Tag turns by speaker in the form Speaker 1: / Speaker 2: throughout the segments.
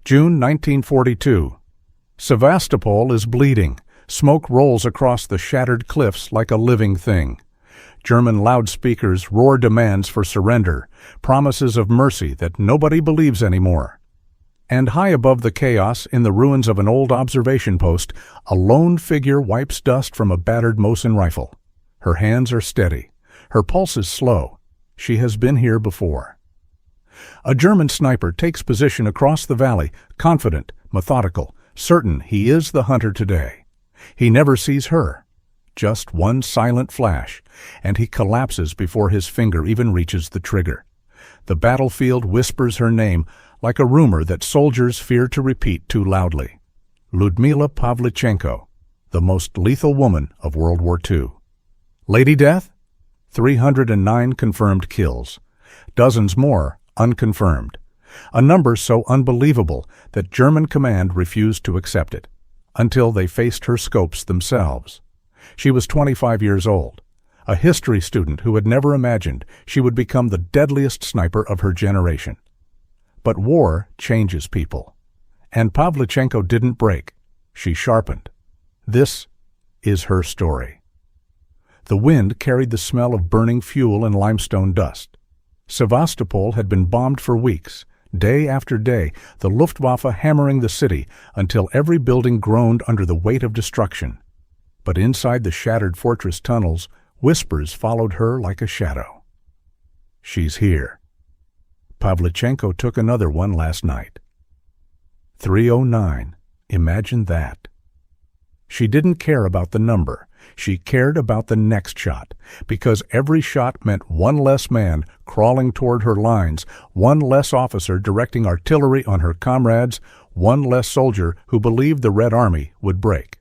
Speaker 1: June 1942. Sevastopol is bleeding. Smoke rolls across the shattered cliffs like a living thing. German loudspeakers roar demands for surrender, promises of mercy that nobody believes anymore. And high above the chaos, in the ruins of an old observation post, a lone figure wipes dust from a battered Mosin rifle. Her hands are steady. Her pulse is slow. She has been here before. A German sniper takes position across the valley, confident, methodical, certain he is the hunter today. He never sees her. Just one silent flash, and he collapses before his finger even reaches the trigger. The battlefield whispers her name like a rumor that soldiers fear to repeat too loudly. Lyudmila Pavlichenko, the most lethal woman of World War II. Lady Death? 309 confirmed kills. Dozens more unconfirmed. A number so unbelievable that German command refused to accept it, until they faced her scopes themselves. She was 25 years old, a history student who had never imagined she would become the deadliest sniper of her generation. But war changes people, and Pavlichenko didn't break. She sharpened. This is her story. The wind carried the smell of burning fuel and limestone dust. Sevastopol had been bombed for weeks, day after day, the Luftwaffe hammering the city until every building groaned under the weight of destruction. But inside the shattered fortress tunnels, whispers followed her like a shadow. She's here. Pavlichenko took another one last night. 309. Imagine that. She didn't care about the number. She cared about the next shot, because every shot meant one less man crawling toward her lines, one less officer directing artillery on her comrades, one less soldier who believed the Red Army would break.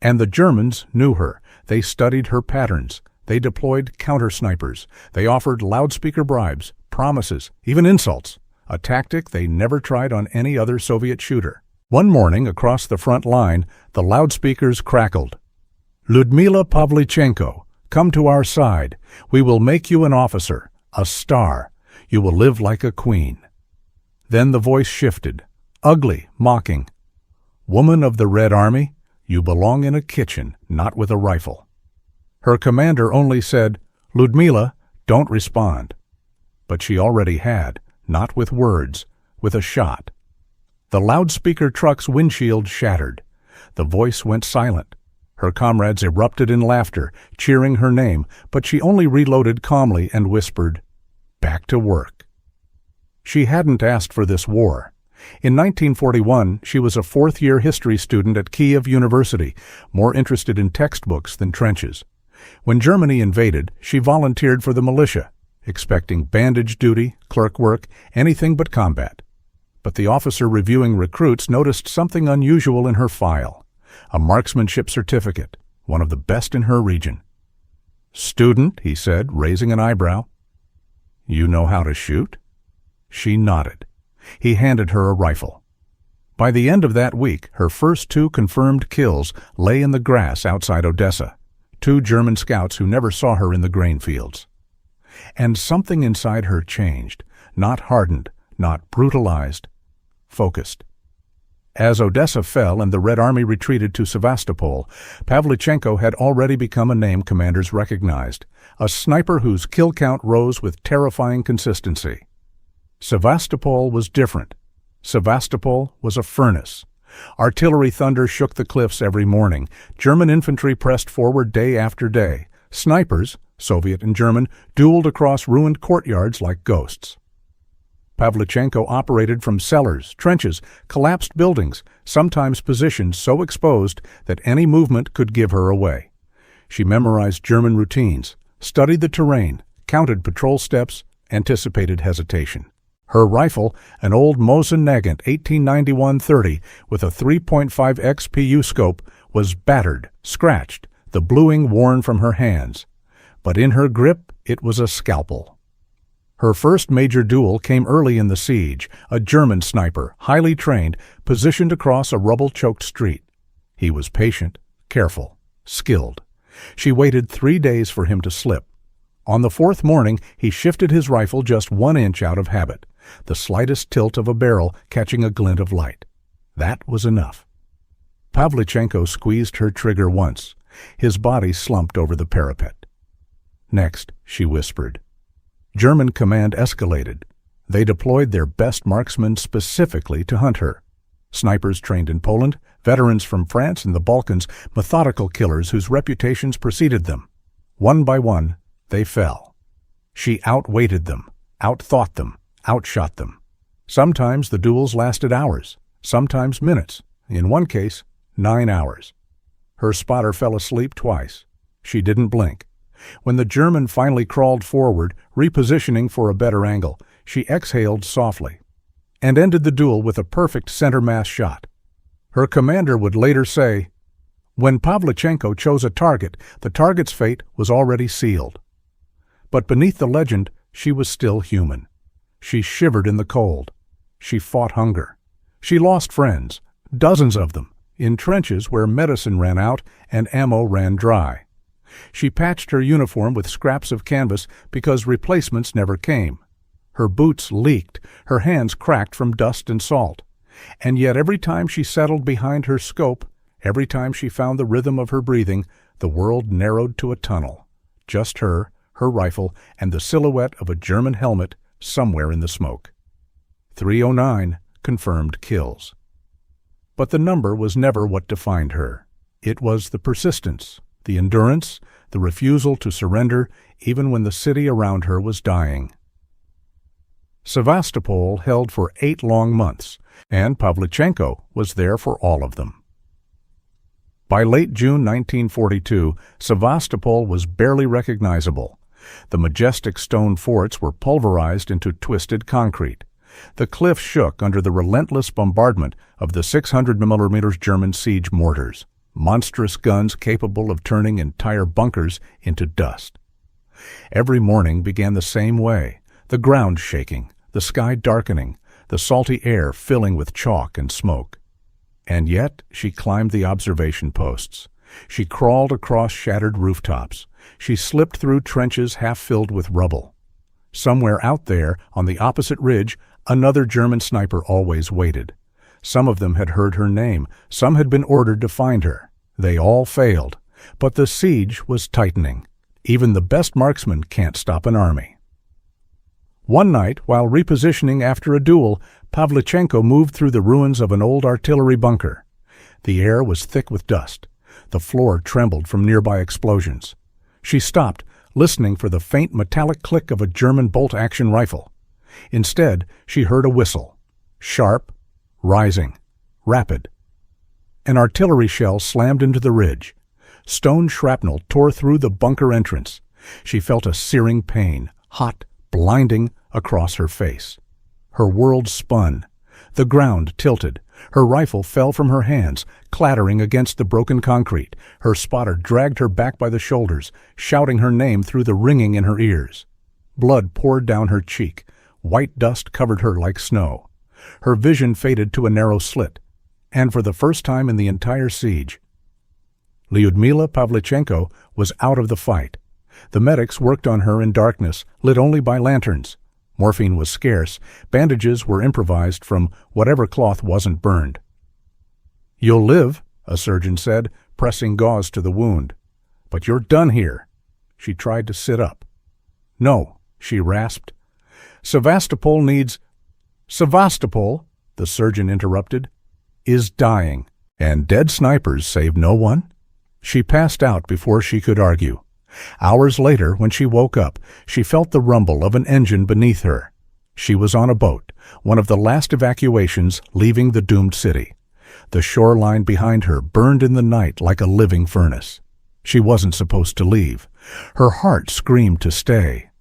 Speaker 1: And the Germans knew her. They studied her patterns. They deployed counter-snipers. They offered loudspeaker bribes, promises, even insults, a tactic they never tried on any other Soviet shooter. One morning, across the front line, the loudspeakers crackled. Lyudmila Pavlichenko, come to our side. We will make you an officer, a star. You will live like a queen. Then the voice shifted, ugly, mocking. Woman of the Red Army, you belong in a kitchen, not with a rifle. Her commander only said, Lyudmila, don't respond. But she already had, not with words, with a shot. The loudspeaker truck's windshield shattered. The voice went silent. Her comrades erupted in laughter, cheering her name, but she only reloaded calmly and whispered, back to work. She hadn't asked for this war. In 1941, she was a fourth-year history student at Kiev University, more interested in textbooks than trenches. When Germany invaded, she volunteered for the militia, expecting bandage duty, clerk work, anything but combat. But the officer reviewing recruits noticed something unusual in her file. A marksmanship certificate, one of the best in her region. Student, he said, raising an eyebrow. You know how to shoot? She nodded. He handed her a rifle. By the end of that week, her first 2 confirmed kills lay in the grass outside Odessa, 2 German scouts who never saw her in the grain fields. And something inside her changed, not hardened, not brutalized, focused. As Odessa fell and the Red Army retreated to Sevastopol, Pavlichenko had already become a name commanders recognized, a sniper whose kill count rose with terrifying consistency. Sevastopol was different. Sevastopol was a furnace. Artillery thunder shook the cliffs every morning. German infantry pressed forward day after day. Snipers, Soviet and German, dueled across ruined courtyards like ghosts. Pavlichenko operated from cellars, trenches, collapsed buildings, sometimes positions so exposed that any movement could give her away. She memorized German routines, studied the terrain, counted patrol steps, anticipated hesitation. Her rifle, an old Mosin Nagant 1891-30 with a 3.5x PU scope, was battered, scratched, the bluing worn from her hands. But in her grip, it was a scalpel. Her first major duel came early in the siege, a German sniper, highly trained, positioned across a rubble-choked street. He was patient, careful, skilled. She waited 3 days for him to slip. On the 4th morning, he shifted his rifle just 1 inch out of habit, the slightest tilt of a barrel catching a glint of light. That was enough. Pavlichenko squeezed her trigger once. His body slumped over the parapet. "Next," she whispered. German command escalated. They deployed their best marksmen specifically to hunt her. Snipers trained in Poland, veterans from France and the Balkans, methodical killers whose reputations preceded them. One by one, they fell. She outweighted them, outthought them, outshot them. Sometimes the duels lasted hours, sometimes minutes, in one case, 9 hours. Her spotter fell asleep twice. She didn't blink. When the German finally crawled forward, repositioning for a better angle, she exhaled softly and ended the duel with a perfect center mass shot. Her commander would later say, "When Pavlichenko chose a target, the target's fate was already sealed." But beneath the legend, she was still human. She shivered in the cold. She fought hunger. She lost friends, dozens of them, in trenches where medicine ran out and ammo ran dry. She patched her uniform with scraps of canvas because replacements never came. Her boots leaked, her hands cracked from dust and salt. And yet every time she settled behind her scope, every time she found the rhythm of her breathing, the world narrowed to a tunnel. Just her rifle, and the silhouette of a German helmet somewhere in the smoke. 309 confirmed kills. But the number was never what defined her. It was the persistence, the endurance, the refusal to surrender even when the city around her was dying. Sevastopol held for 8 long months, and Pavlichenko was there for all of them. By late June 1942, Sevastopol was barely recognizable. The majestic stone forts were pulverized into twisted concrete. The cliffs shook under the relentless bombardment of the 600mm German siege mortars, monstrous guns capable of turning entire bunkers into dust. Every morning began the same way, the ground shaking, the sky darkening, the salty air filling with chalk and smoke. And yet she climbed the observation posts. She crawled across shattered rooftops. She slipped through trenches half filled with rubble. Somewhere out there, on the opposite ridge, another German sniper always waited. Some of them had heard her name. Some had been ordered to find her. They all failed. But the siege was tightening. Even the best marksman can't stop an army. One night, while repositioning after a duel, Pavlichenko moved through the ruins of an old artillery bunker. The air was thick with dust. The floor trembled from nearby explosions. She stopped, listening for the faint metallic click of a German bolt-action rifle. Instead, she heard a whistle. Sharp, rising, rapid. An artillery shell slammed into the ridge. Stone shrapnel tore through the bunker entrance. She felt a searing pain, hot, blinding, across her face. Her world spun. The ground tilted. Her rifle fell from her hands, clattering against the broken concrete. Her spotter dragged her back by the shoulders, shouting her name through the ringing in her ears. Blood poured down her cheek. White dust covered her like snow. Her vision faded to a narrow slit. And for the first time in the entire siege, Lyudmila Pavlichenko was out of the fight. The medics worked on her in darkness, lit only by lanterns. Morphine was scarce. Bandages were improvised from whatever cloth wasn't burned. "You'll live," a surgeon said, pressing gauze to the wound. "But you're done here." She tried to sit up. "No," she rasped. "Sevastopol needs—" "Sevastopol," the surgeon interrupted, "is dying, and dead snipers save no one." She passed out before she could argue. Hours later, when she woke up, she felt the rumble of an engine beneath her. She was on a boat, one of the last evacuations leaving the doomed city. The shoreline behind her burned in the night like a living furnace. She wasn't supposed to leave. Her heart screamed to stay.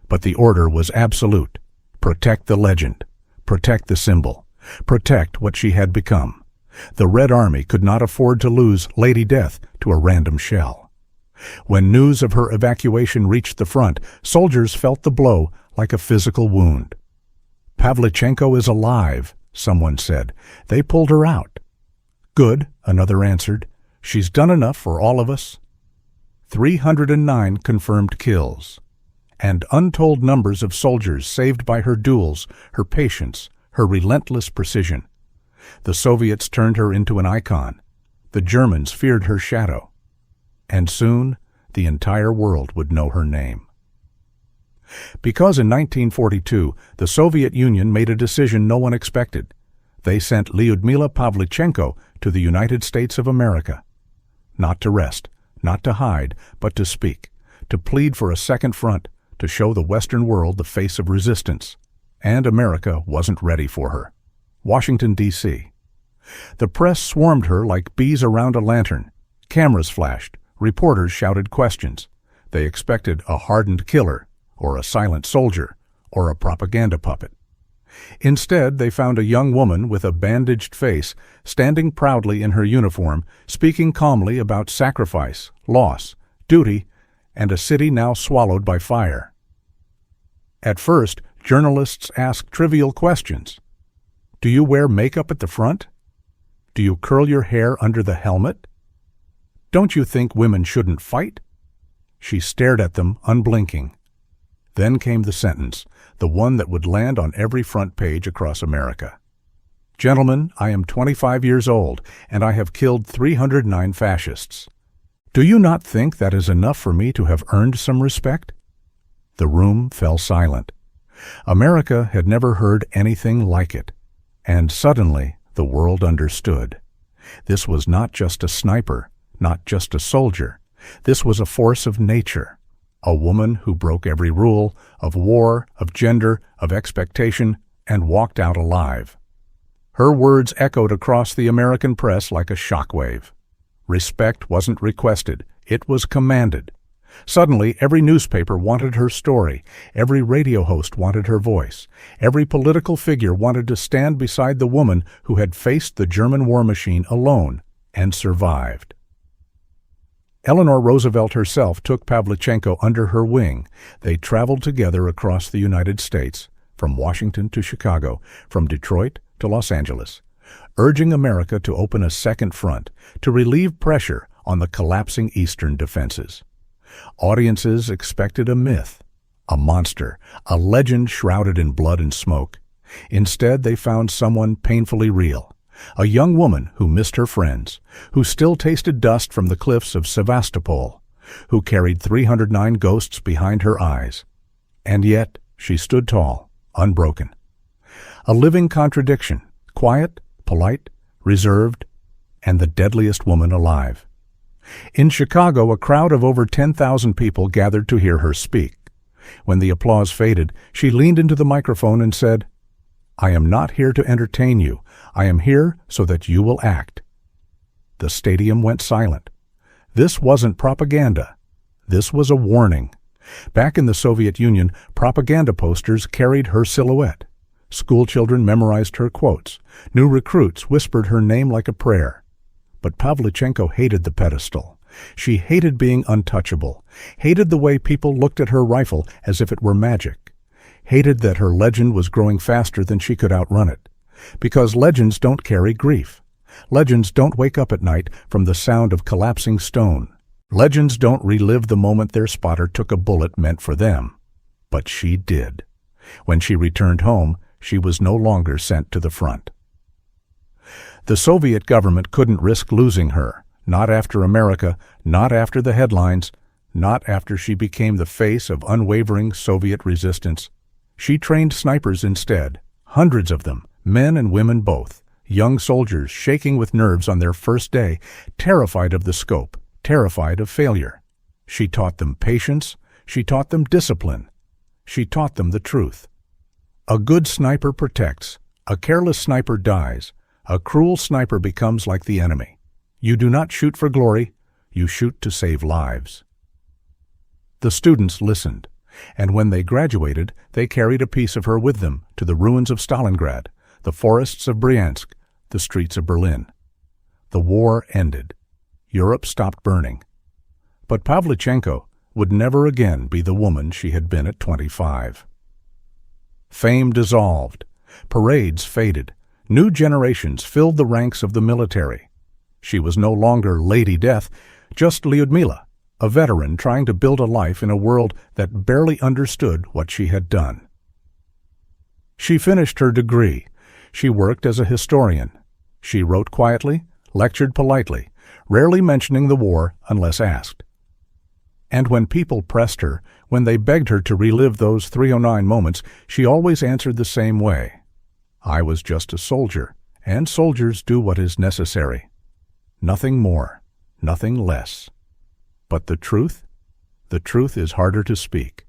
Speaker 1: But the order was absolute. Protect the legend. Protect the symbol. Protect what she had become. The Red Army could not afford to lose Lady Death to a random shell. When news of her evacuation reached the front, soldiers felt the blow like a physical wound. "Pavlichenko is alive," someone said. "They pulled her out." "Good," another answered. "She's done enough for all of us." 309 confirmed kills. and untold numbers of soldiers saved by her duels, her patience, her relentless precision. The Soviets turned her into an icon. The Germans feared her shadow. And soon, the entire world would know her name. Because in 1942, the Soviet Union made a decision no one expected. They sent Lyudmila Pavlichenko to the United States of America. Not to rest, not to hide, but to speak, to plead for a second front, to show the Western world the face of resistance. And America wasn't ready for her. Washington, D.C. The press swarmed her like bees around a lantern. Cameras flashed. Reporters shouted questions. They expected a hardened killer, or a silent soldier, or a propaganda puppet. Instead, they found a young woman with a bandaged face, standing proudly in her uniform, speaking calmly about sacrifice, loss, duty, and a city now swallowed by fire. At first, journalists asked trivial questions. Do you wear makeup at the front? Do you curl your hair under the helmet? Don't you think women shouldn't fight? She stared at them, unblinking. Then came the sentence, the one that would land on every front page across America. Gentlemen, I am 25 years old, and I have killed 309 fascists. Do you not think that is enough for me to have earned some respect? The room fell silent. America had never heard anything like it. And suddenly, the world understood. This was not just a sniper, not just a soldier. This was a force of nature, a woman who broke every rule of war, of gender, of expectation, and walked out alive. Her words echoed across the American press like a shockwave. Respect wasn't requested, it was commanded. Suddenly, every newspaper wanted her story, every radio host wanted her voice, every political figure wanted to stand beside the woman who had faced the German war machine alone and survived. Eleanor Roosevelt herself took Pavlichenko under her wing. They traveled together across the United States, from Washington to Chicago, from Detroit to Los Angeles, urging America to open a second front, to relieve pressure on the collapsing Eastern defenses. Audiences expected a myth, a monster, a legend shrouded in blood and smoke. Instead, they found someone painfully real, a young woman who missed her friends, who still tasted dust from the cliffs of Sevastopol, who carried 309 ghosts behind her eyes. And yet, she stood tall, unbroken. A living contradiction, quiet, polite, reserved, and the deadliest woman alive. In Chicago, a crowd of over 10,000 people gathered to hear her speak. When the applause faded, she leaned into the microphone and said, "I am not here to entertain you. I am here so that you will act." The stadium went silent. This wasn't propaganda. This was a warning. Back in the Soviet Union, propaganda posters carried her silhouette. Schoolchildren memorized her quotes. New recruits whispered her name like a prayer. But Pavlichenko hated the pedestal. She hated being untouchable, hated the way people looked at her rifle as if it were magic, hated that her legend was growing faster than she could outrun it. Because legends don't carry grief. Legends don't wake up at night from the sound of collapsing stone. Legends don't relive the moment their spotter took a bullet meant for them. But she did. When she returned home, she was no longer sent to the front. The Soviet government couldn't risk losing her, not after America, not after the headlines, not after she became the face of unwavering Soviet resistance. She trained snipers instead, hundreds of them, men and women both, young soldiers shaking with nerves on their first day, terrified of the scope, terrified of failure. She taught them patience, she taught them discipline, she taught them the truth. A good sniper protects, a careless sniper dies, a cruel sniper becomes like the enemy. You do not shoot for glory, you shoot to save lives. The students listened, and when they graduated, they carried a piece of her with them to the ruins of Stalingrad, the forests of Bryansk, the streets of Berlin. The war ended. Europe stopped burning. But Pavlichenko would never again be the woman she had been at 25. Fame dissolved. Parades faded. New generations filled the ranks of the military. She was no longer Lady Death, just Lyudmila, a veteran trying to build a life in a world that barely understood what she had done. She finished her degree. She worked as a historian. She wrote quietly, lectured politely, rarely mentioning the war unless asked. And when people pressed her, when they begged her to relive those 309 moments, she always answered the same way. I was just a soldier, and soldiers do what is necessary. Nothing more, nothing less. But the truth? The truth is harder to speak.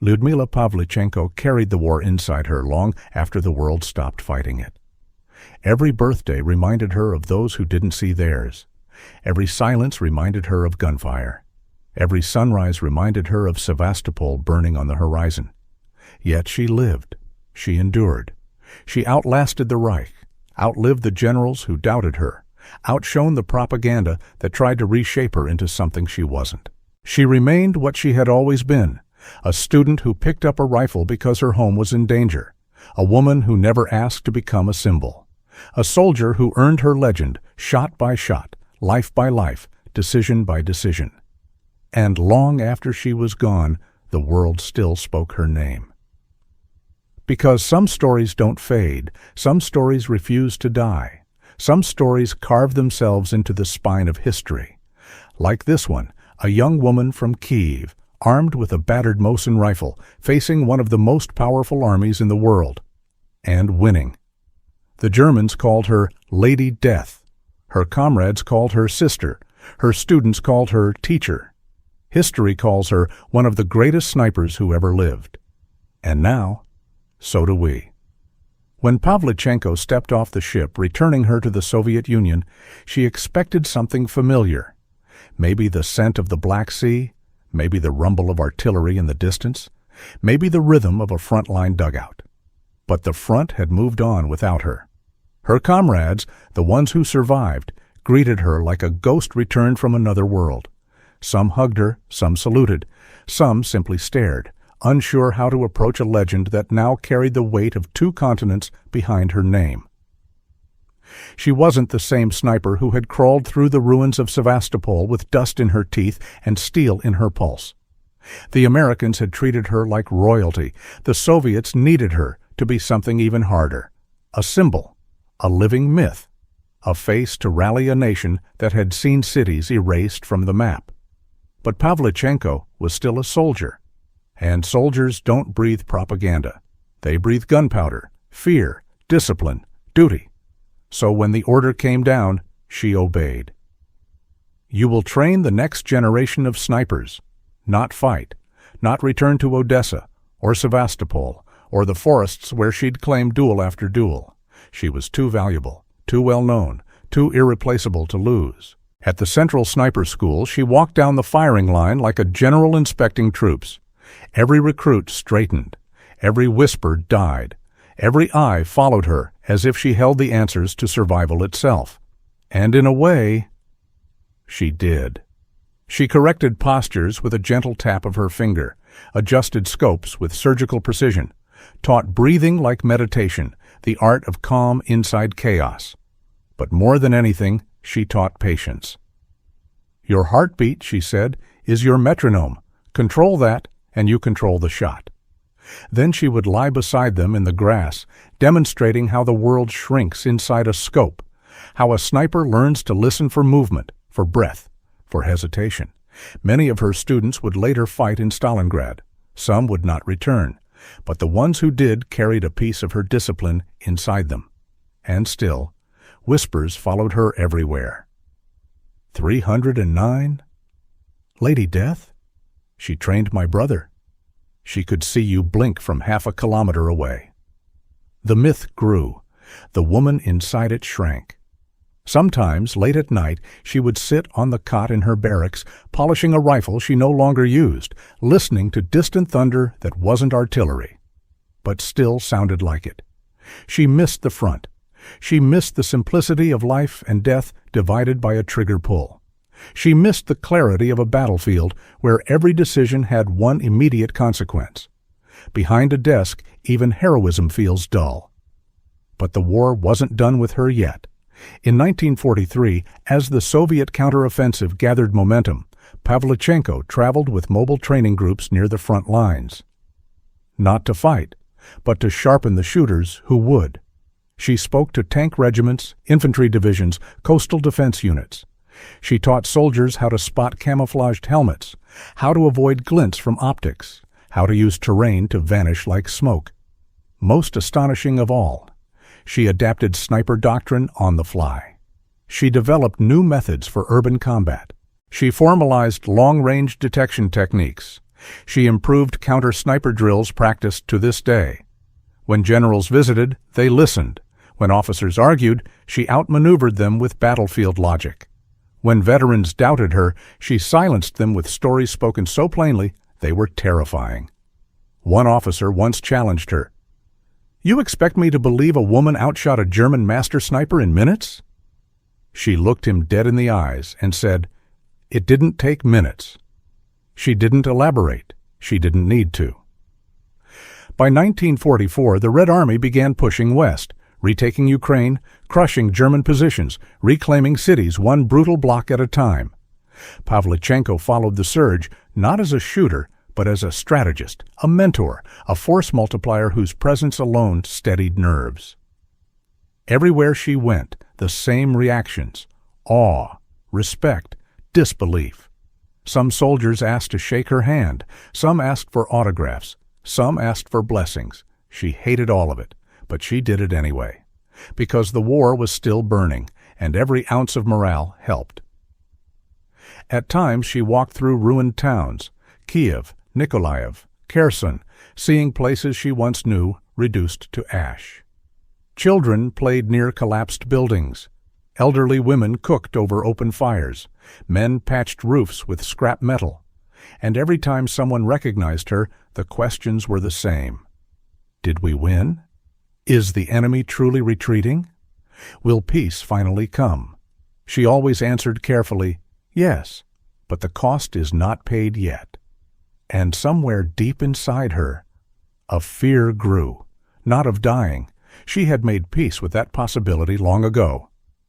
Speaker 1: Lyudmila Pavlichenko carried the war inside her long after the world stopped fighting it. Every birthday reminded her of those who didn't see theirs. Every silence reminded her of gunfire. Every sunrise reminded her of Sevastopol burning on the horizon. Yet she lived. She endured. She outlasted the Reich, outlived the generals who doubted her, outshone the propaganda that tried to reshape her into something she wasn't. She remained what she had always been, a student who picked up a rifle because her home was in danger, a woman who never asked to become a symbol, a soldier who earned her legend shot by shot, life by life, decision by decision. And long after she was gone, the world still spoke her name. Because some stories don't fade, some stories refuse to die. Some stories carve themselves into the spine of history. Like this one, a young woman from Kyiv, armed with a battered Mosin rifle, facing one of the most powerful armies in the world, and winning. The Germans called her Lady Death. Her comrades called her sister. Her students called her teacher. History calls her one of the greatest snipers who ever lived. And now, so do we. When Pavlichenko stepped off the ship, returning her to the Soviet Union, she expected something familiar. Maybe the scent of the Black Sea, maybe the rumble of artillery in the distance, maybe the rhythm of a front-line dugout. But the front had moved on without her. Her comrades, the ones who survived, greeted her like a ghost returned from another world. Some hugged her, some saluted, some simply stared, unsure how to approach a legend that now carried the weight of 2 continents behind her name. She wasn't the same sniper who had crawled through the ruins of Sevastopol with dust in her teeth and steel in her pulse. The Americans had treated her like royalty. The Soviets needed her to be something even harder, a symbol, a living myth, a face to rally a nation that had seen cities erased from the map. But Pavlichenko was still a soldier. And soldiers don't breathe propaganda. They breathe gunpowder, fear, discipline, duty. So when the order came down, she obeyed. You will train the next generation of snipers, not fight, not return to Odessa or Sevastopol or the forests where she'd claimed duel after duel. She was too valuable, too well known, too irreplaceable to lose. At the Central Sniper School, she walked down the firing line like a general inspecting troops. Every recruit straightened. Every whisper died. Every eye followed her as if she held the answers to survival itself. And in a way, she did. She corrected postures with a gentle tap of her finger, adjusted scopes with surgical precision, taught breathing like meditation, the art of calm inside chaos. But more than anything, she taught patience. Your heartbeat, she said, is your metronome. Control that, and you control the shot. Then she would lie beside them in the grass, demonstrating how the world shrinks inside a scope, how a sniper learns to listen for movement, for breath, for hesitation. Many of her students would later fight in Stalingrad. Some would not return, but the ones who did carried a piece of her discipline inside them. And still, whispers followed her everywhere. 309? Lady Death? She trained my brother. She could see you blink from half a kilometer away. The myth grew. The woman inside it shrank. Sometimes, late at night, she would sit on the cot in her barracks, polishing a rifle she no longer used, listening to distant thunder that wasn't artillery, but still sounded like it. She missed the front. She missed the simplicity of life and death divided by a trigger pull. She missed the clarity of a battlefield where every decision had one immediate consequence. Behind a desk, even heroism feels dull. But the war wasn't done with her yet. In 1943, as the Soviet counteroffensive gathered momentum, Pavlichenko traveled with mobile training groups near the front lines. Not to fight, but to sharpen the shooters who would. She spoke to tank regiments, infantry divisions, coastal defense units. She taught soldiers how to spot camouflaged helmets, how to avoid glints from optics, how to use terrain to vanish like smoke. Most astonishing of all, she adapted sniper doctrine on the fly. She developed new methods for urban combat. She formalized long-range detection techniques. She improved counter-sniper drills practiced to this day. When generals visited, they listened. When officers argued, she outmaneuvered them with battlefield logic. When veterans doubted her, she silenced them with stories spoken so plainly they were terrifying. One officer once challenged her. "You expect me to believe a woman outshot a German master sniper in minutes?" She looked him dead in the eyes and said, "It didn't take minutes." She didn't elaborate. She didn't need to. By 1944, the Red Army began pushing west, retaking Ukraine, crushing German positions, reclaiming cities one brutal block at a time. Pavlichenko followed the surge not as a shooter, but as a strategist, a mentor, a force multiplier whose presence alone steadied nerves. Everywhere she went, the same reactions: awe, respect, disbelief. Some soldiers asked to shake her hand, some asked for autographs, some asked for blessings. She hated all of it, but she did it anyway, because the war was still burning, and every ounce of morale helped. At times she walked through ruined towns, Kiev, Nikolaev, Kherson, seeing places she once knew reduced to ash. Children played near collapsed buildings. Elderly women cooked over open fires. Men patched roofs with scrap metal. And every time someone recognized her, the questions were the same. Did we win? Is the enemy truly retreating? Will peace finally come? She always answered carefully, yes, but the cost is not paid yet. And somewhere deep inside her, a fear grew, not of dying. She had made peace with that possibility long ago.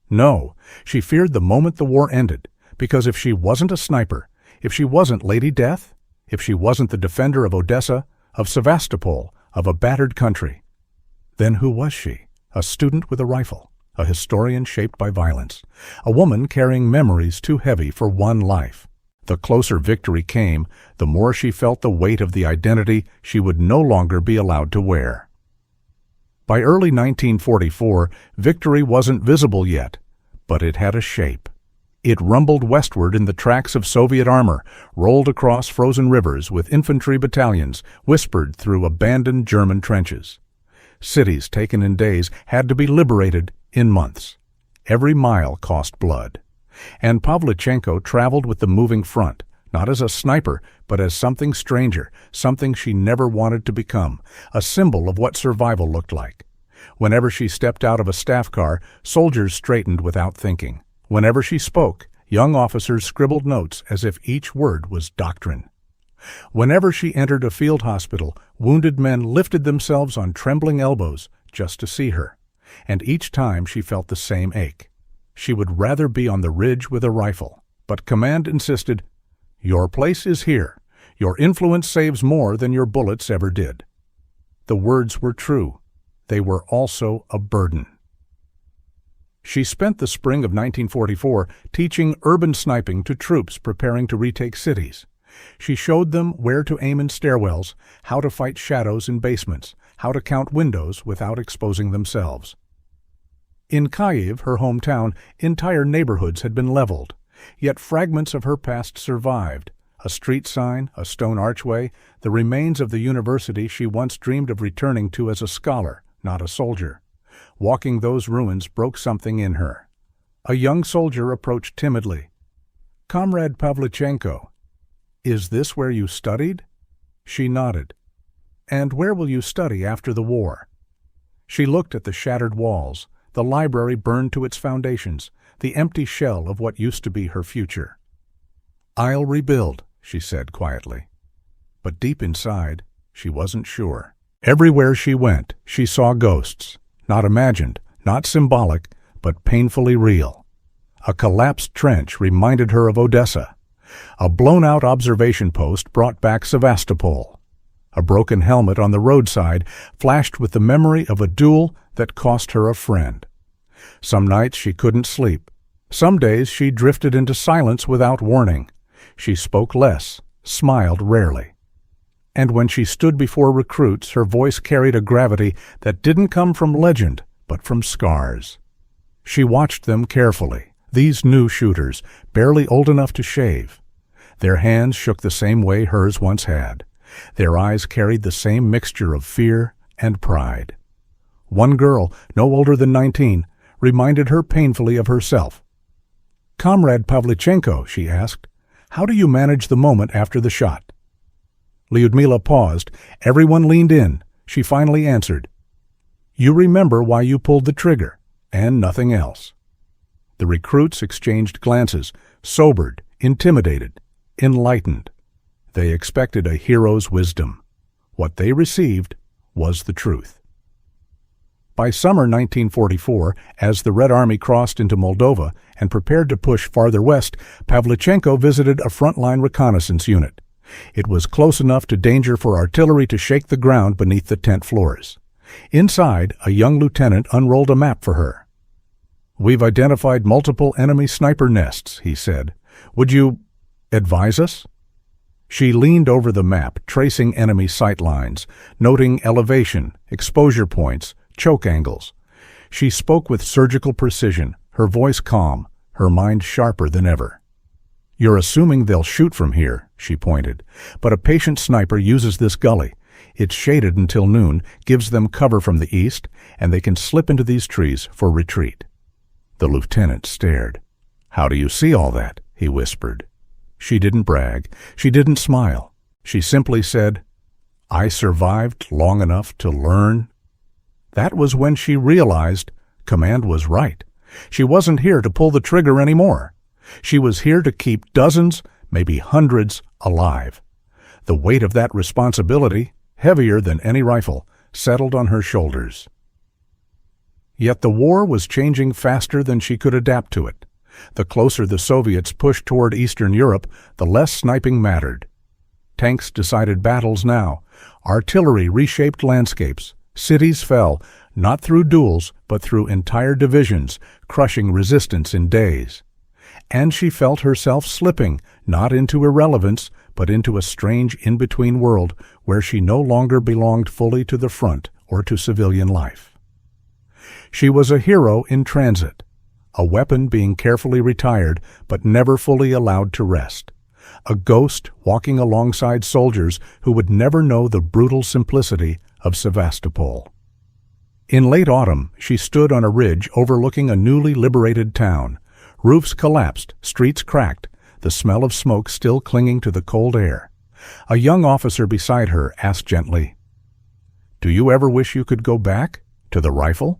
Speaker 1: No, she feared the moment the war ended, because if she wasn't a sniper, if she wasn't Lady Death, if she wasn't the defender of Odessa, of Sevastopol, of a battered country, then who was she? A student with a rifle, a historian shaped by violence, a woman carrying memories too heavy for one life. The closer victory came, the more she felt the weight of the identity she would no longer be allowed to wear. By early 1944, victory wasn't visible yet, but it had a shape. It rumbled westward in the tracks of Soviet armor, rolled across frozen rivers with infantry battalions, whispered through abandoned German trenches. Cities taken in days had to be liberated in months. Every mile cost blood. And Pavlichenko traveled with the moving front, not as a sniper, but as something stranger, something she never wanted to become, a symbol of what survival looked like. Whenever she stepped out of a staff car, soldiers straightened without thinking. Whenever she spoke, young officers scribbled notes as if each word was doctrine. Whenever she entered a field hospital, wounded men lifted themselves on trembling elbows just to see her, and each time she felt the same ache. She would rather be on the ridge with a rifle, but command insisted, "Your place is here. Your influence saves more than your bullets ever did." The words were true. They were also a burden. She spent the spring of 1944 teaching urban sniping to troops preparing to retake cities. She showed them where to aim in stairwells, how to fight shadows in basements, how to count windows without exposing themselves. In Kyiv, her hometown, entire neighborhoods had been leveled, yet fragments of her past survived. A street sign, a stone archway, the remains of the university she once dreamed of returning to as a scholar, not a soldier. Walking those ruins broke something in her. A young soldier approached timidly. "Comrade Pavlichenko, is this where you studied?" She nodded. "And where will you study after the war?" She looked at the shattered walls, the library burned to its foundations, the empty shell of what used to be her future. "I'll rebuild," she said quietly. But deep inside, she wasn't sure. Everywhere she went, she saw ghosts, not imagined, not symbolic, but painfully real. A collapsed trench reminded her of Odessa. A blown-out observation post brought back Sevastopol. A broken helmet on the roadside flashed with the memory of a duel that cost her a friend. Some nights she couldn't sleep. Some days she drifted into silence without warning. She spoke less, smiled rarely. And when she stood before recruits, her voice carried a gravity that didn't come from legend, but from scars. She watched them carefully, these new shooters, barely old enough to shave. Their hands shook the same way hers once had. Their eyes carried the same mixture of fear and pride. One girl, no older than 19, reminded her painfully of herself. "Comrade Pavlichenko," she asked, "how do you manage the moment after the shot?" Lyudmila paused. Everyone leaned in. She finally answered, "You remember why you pulled the trigger, and nothing else." The recruits exchanged glances, sobered, intimidated, enlightened. They expected a hero's wisdom. What they received was the truth. By summer 1944, as the Red Army crossed into Moldova and prepared to push farther west, Pavlichenko visited a frontline reconnaissance unit. It was close enough to danger for artillery to shake the ground beneath the tent floors. Inside, a young lieutenant unrolled a map for her. "We've identified multiple enemy sniper nests," he said. "Would you advise us?" She leaned over the map, tracing enemy sight lines, noting elevation, exposure points, choke angles. She spoke with surgical precision, her voice calm, her mind sharper than ever. "You're assuming they'll shoot from here," she pointed, "but a patient sniper uses this gully. It's shaded until noon, gives them cover from the east, and they can slip into these trees for retreat." The lieutenant stared. "How do you see all that?" he whispered. She didn't brag. She didn't smile. She simply said, "I survived long enough to learn." That was when she realized command was right. She wasn't here to pull the trigger anymore. She was here to keep dozens, maybe hundreds, alive. The weight of that responsibility, heavier than any rifle, settled on her shoulders. Yet the war was changing faster than she could adapt to it. The closer the Soviets pushed toward Eastern Europe, the less sniping mattered. Tanks decided battles now. Artillery reshaped landscapes. Cities fell, not through duels, but through entire divisions, crushing resistance in days. And she felt herself slipping, not into irrelevance, but into a strange in-between world where she no longer belonged fully to the front or to civilian life. She was a hero in transit, a weapon being carefully retired but never fully allowed to rest, a ghost walking alongside soldiers who would never know the brutal simplicity of Sevastopol. In late autumn, she stood on a ridge overlooking a newly liberated town. Roofs collapsed, streets cracked, the smell of smoke still clinging to the cold air. A young officer beside her asked gently, "Do you ever wish you could go back? To the rifle?"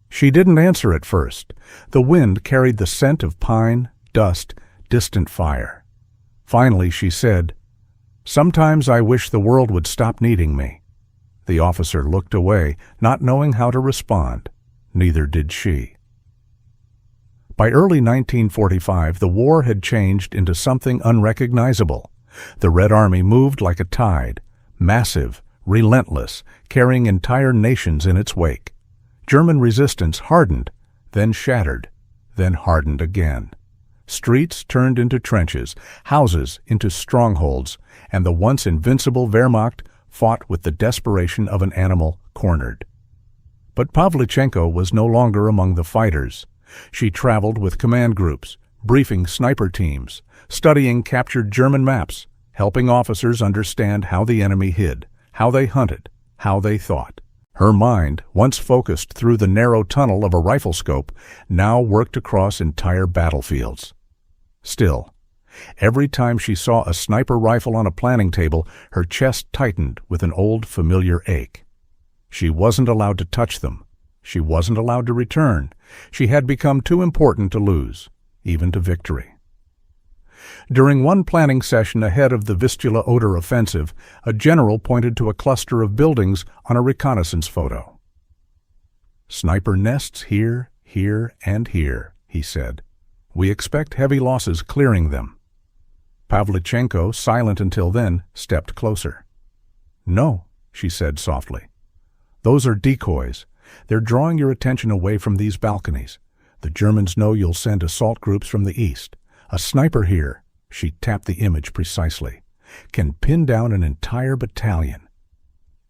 Speaker 1: She didn't answer at first. The wind carried the scent of pine, dust, distant fire. Finally she said, "Sometimes I wish the world would stop needing me." The officer looked away, not knowing how to respond. Neither did she. By early 1945, the war had changed into something unrecognizable. The Red Army moved like a tide, massive, relentless, carrying entire nations in its wake. German resistance hardened, then shattered, then hardened again. Streets turned into trenches, houses into strongholds, and the once invincible Wehrmacht fought with the desperation of an animal cornered. But Pavlichenko was no longer among the fighters. She traveled with command groups, briefing sniper teams, studying captured German maps, helping officers understand how the enemy hid, how they hunted, how they thought. Her mind, once focused through the narrow tunnel of a rifle scope, now worked across entire battlefields. Still, every time she saw a sniper rifle on a planning table, her chest tightened with an old familiar ache. She wasn't allowed to touch them. She wasn't allowed to return. She had become too important to lose, even to victory. During one planning session ahead of the Vistula-Oder offensive, a general pointed to a cluster of buildings on a reconnaissance photo. "Sniper nests here, here, and here," he said. "We expect heavy losses clearing them." Pavlichenko, silent until then, stepped closer. "No," she said softly. "Those are decoys. They're drawing your attention away from these balconies. The Germans know you'll send assault groups from the east. A sniper here," she tapped the image precisely, "can pin down an entire battalion."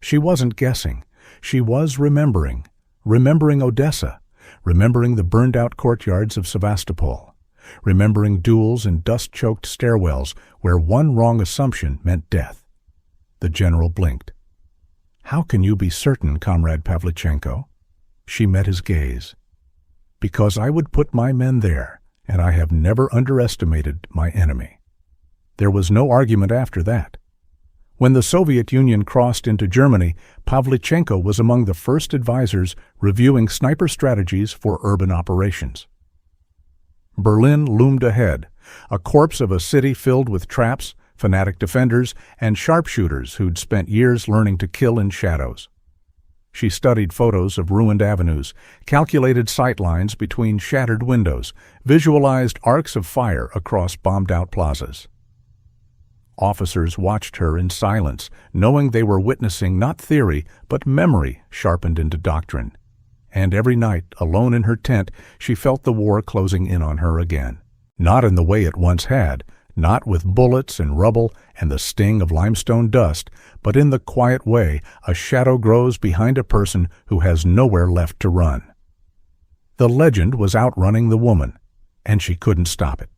Speaker 1: She wasn't guessing. She was remembering Odessa, remembering the burned-out courtyards of Sevastopol, remembering duels in dust-choked stairwells where one wrong assumption meant death. The general blinked. "How can you be certain, Comrade Pavlichenko?" She met his gaze. "Because I would put my men there, and I have never underestimated my enemy." There was no argument after that. When the Soviet Union crossed into Germany, Pavlichenko was among the first advisors reviewing sniper strategies for urban operations. Berlin loomed ahead, a corpse of a city filled with traps, fanatic defenders, and sharpshooters who'd spent years learning to kill in shadows. She studied photos of ruined avenues, calculated sight lines between shattered windows, visualized arcs of fire across bombed-out plazas. Officers watched her in silence, knowing they were witnessing not theory, but memory sharpened into doctrine. And every night, alone in her tent, she felt the war closing in on her again. Not in the way it once had, not with bullets and rubble and the sting of limestone dust, but in the quiet way a shadow grows behind a person who has nowhere left to run. The legend was outrunning the woman, and she couldn't stop it.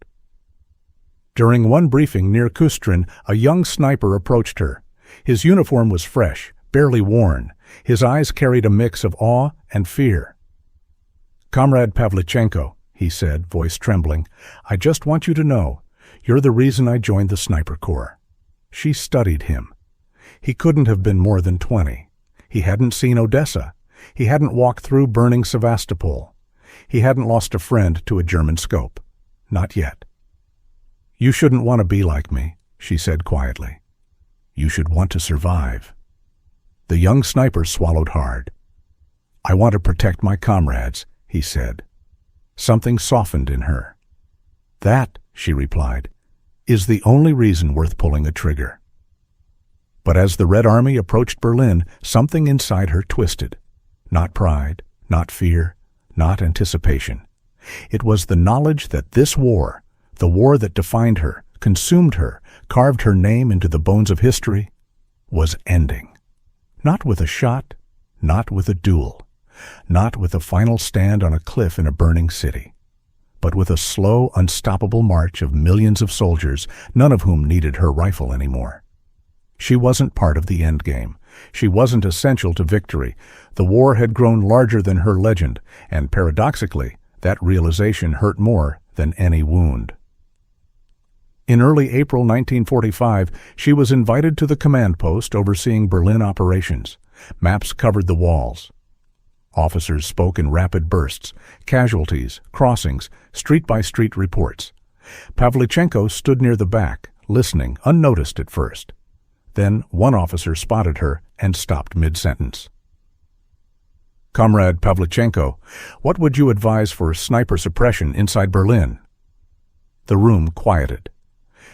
Speaker 1: During one briefing near Kustrin, a young sniper approached her. His uniform was fresh, barely worn. His eyes carried a mix of awe and fear. "Comrade Pavlichenko," he said, voice trembling, "I just want you to know, you're the reason I joined the Sniper Corps." She studied him. He couldn't have been more than 20. He hadn't seen Odessa. He hadn't walked through burning Sevastopol. He hadn't lost a friend to a German scope. Not yet. "You shouldn't want to be like me," she said quietly. "You should want to survive." The young sniper swallowed hard. "I want to protect my comrades," he said. Something softened in her. "That," she replied, "is the only reason worth pulling a trigger." But as the Red Army approached Berlin, something inside her twisted. Not pride, not fear, not anticipation. It was the knowledge that this war, the war that defined her, consumed her, carved her name into the bones of history, was ending. Not with a shot, not with a duel, not with a final stand on a cliff in a burning city, but with a slow, unstoppable march of millions of soldiers, none of whom needed her rifle anymore. She wasn't part of the endgame. She wasn't essential to victory. The war had grown larger than her legend, and paradoxically, that realization hurt more than any wound. In early April 1945, she was invited to the command post overseeing Berlin operations. Maps covered the walls. Officers spoke in rapid bursts, casualties, crossings, street-by-street reports. Pavlichenko stood near the back, listening, unnoticed at first. Then one officer spotted her and stopped mid-sentence. "Comrade Pavlichenko, what would you advise for sniper suppression inside Berlin?" The room quieted.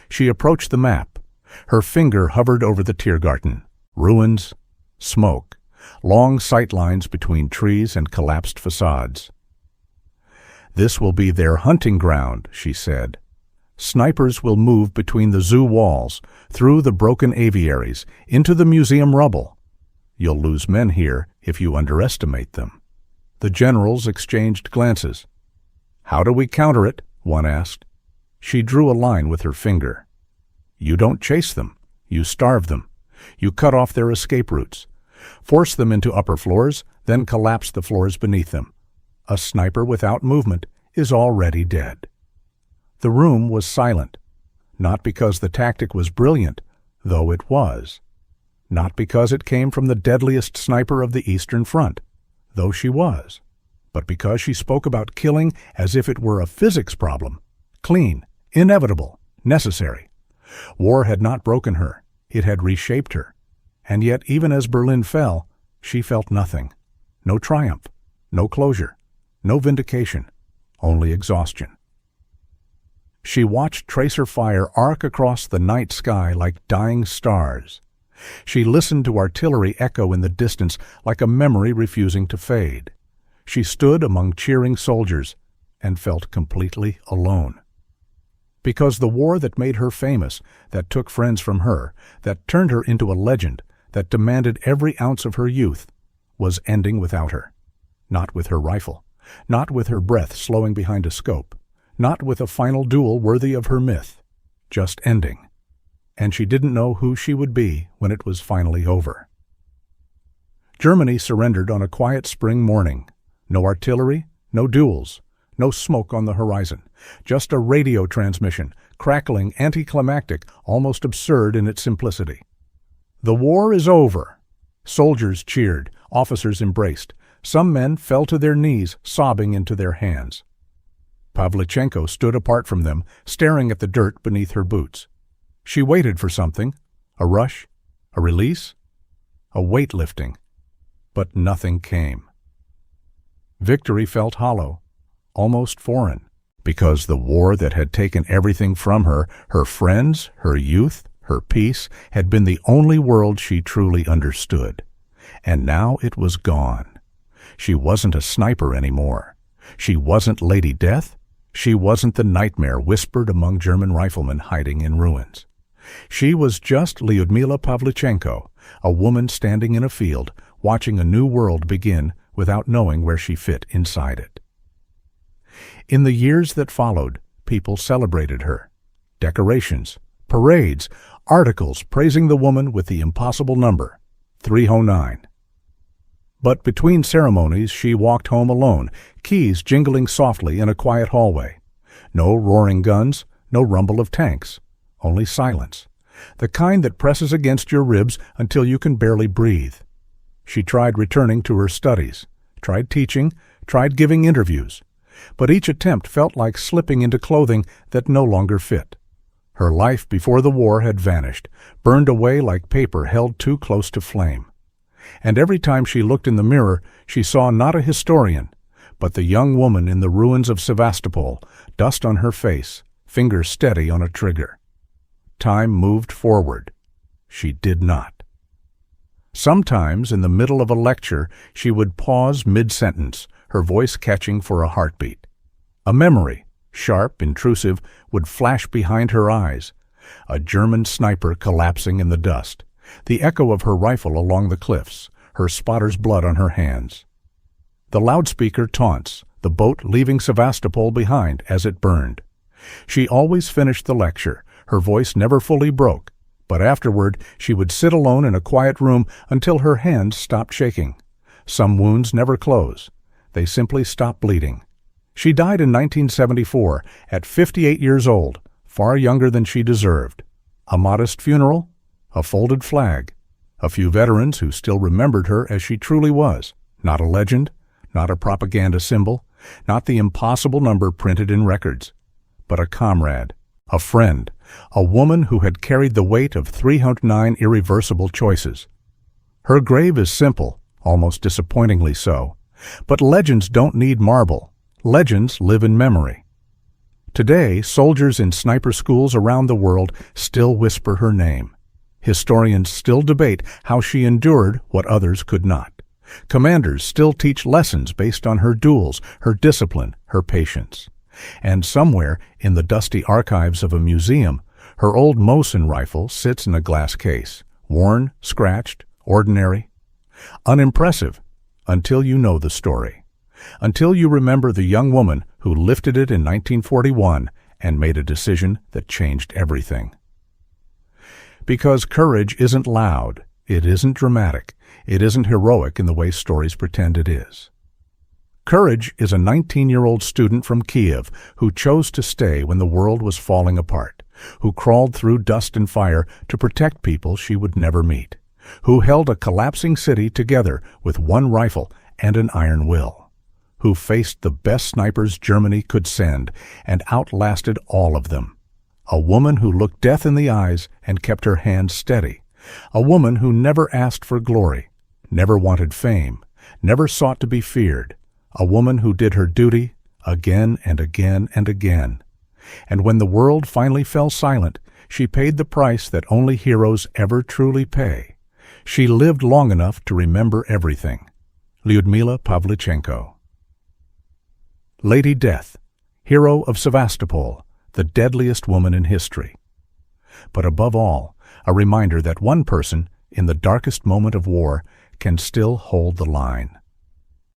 Speaker 1: She approached the map. Her finger hovered over the Tiergarten. Ruins, smoke, long sight lines between trees and collapsed facades. "This will be their hunting ground," she said. "Snipers will move between the zoo walls, through the broken aviaries, into the museum rubble. You'll lose men here if you underestimate them." The generals exchanged glances. "How do we counter it?" one asked. She drew a line with her finger. "You don't chase them. You starve them. You cut off their escape routes. Force them into upper floors, then collapse the floors beneath them. A sniper without movement is already dead." The room was silent, not because the tactic was brilliant, though it was. Not because it came from the deadliest sniper of the Eastern Front, though she was, but because she spoke about killing as if it were a physics problem. Clean, inevitable, necessary. War had not broken her. It had reshaped her. And yet, even as Berlin fell, she felt nothing. No triumph, no closure, no vindication, only exhaustion. She watched tracer fire arc across the night sky like dying stars. She listened to artillery echo in the distance like a memory refusing to fade. She stood among cheering soldiers and felt completely alone. Because the war that made her famous, that took friends from her, that turned her into a legend, that demanded every ounce of her youth, was ending without her. Not with her rifle, not with her breath slowing behind a scope, not with a final duel worthy of her myth, just ending. And she didn't know who she would be when it was finally over. Germany surrendered on a quiet spring morning. No artillery, no duels, no smoke on the horizon, just a radio transmission, crackling, anticlimactic, almost absurd in its simplicity. The war is over. Soldiers cheered, officers embraced. Some men fell to their knees, sobbing into their hands. Pavlichenko stood apart from them, staring at the dirt beneath her boots. She waited for something, a rush, a release, a weight lifting, but nothing came. Victory felt hollow, almost foreign, because the war that had taken everything from her, her friends, her youth, her peace, had been the only world she truly understood. And now it was gone. She wasn't a sniper anymore. She wasn't Lady Death. She wasn't the nightmare whispered among German riflemen hiding in ruins. She was just Lyudmila Pavlichenko, a woman standing in a field, watching a new world begin without knowing where she fit inside it. In the years that followed, people celebrated her. Decorations, parades, articles praising the woman with the impossible number, 309. But between ceremonies, she walked home alone, keys jingling softly in a quiet hallway. No roaring guns, no rumble of tanks, only silence, the kind that presses against your ribs until you can barely breathe. She tried returning to her studies, tried teaching, tried giving interviews, but each attempt felt like slipping into clothing that no longer fit. Her life before the war had vanished, burned away like paper held too close to flame. And every time she looked in the mirror, she saw not a historian, but the young woman in the ruins of Sevastopol, dust on her face, fingers steady on a trigger. Time moved forward. She did not. Sometimes, in the middle of a lecture, she would pause mid-sentence, her voice catching for a heartbeat. A memory, sharp, intrusive, would flash behind her eyes. A German sniper collapsing in the dust, the echo of her rifle along the cliffs, her spotter's blood on her hands. The loudspeaker taunts, the boat leaving Sevastopol behind as it burned. She always finished the lecture, her voice never fully broke, but afterward she would sit alone in a quiet room until her hands stopped shaking. Some wounds never close. They simply stop bleeding. She died in 1974, at 58 years old, far younger than she deserved. A modest funeral, a folded flag, a few veterans who still remembered her as she truly was, not a legend, not a propaganda symbol, not the impossible number printed in records, but a comrade, a friend, a woman who had carried the weight of 309 irreversible choices. Her grave is simple, almost disappointingly so, but legends don't need marble. Legends live in memory. Today, soldiers in sniper schools around the world still whisper her name. Historians still debate how she endured what others could not. Commanders still teach lessons based on her duels, her discipline, her patience. And somewhere in the dusty archives of a museum, her old Mosin rifle sits in a glass case, worn, scratched, ordinary, unimpressive, until you know the story. Until you remember the young woman who lifted it in 1941 and made a decision that changed everything. Because courage isn't loud, it isn't dramatic, it isn't heroic in the way stories pretend it is. Courage is a 19-year-old student from Kiev who chose to stay when the world was falling apart, who crawled through dust and fire to protect people she would never meet, who held a collapsing city together with one rifle and an iron will, who faced the best snipers Germany could send and outlasted all of them. A woman who looked death in the eyes and kept her hands steady. A woman who never asked for glory, never wanted fame, never sought to be feared. A woman who did her duty again and again and again. And when the world finally fell silent, she paid the price that only heroes ever truly pay. She lived long enough to remember everything. Lyudmila Pavlichenko. Lady Death, hero of Sevastopol, the deadliest woman in history. But above all, a reminder that one person, in the darkest moment of war, can still hold the line.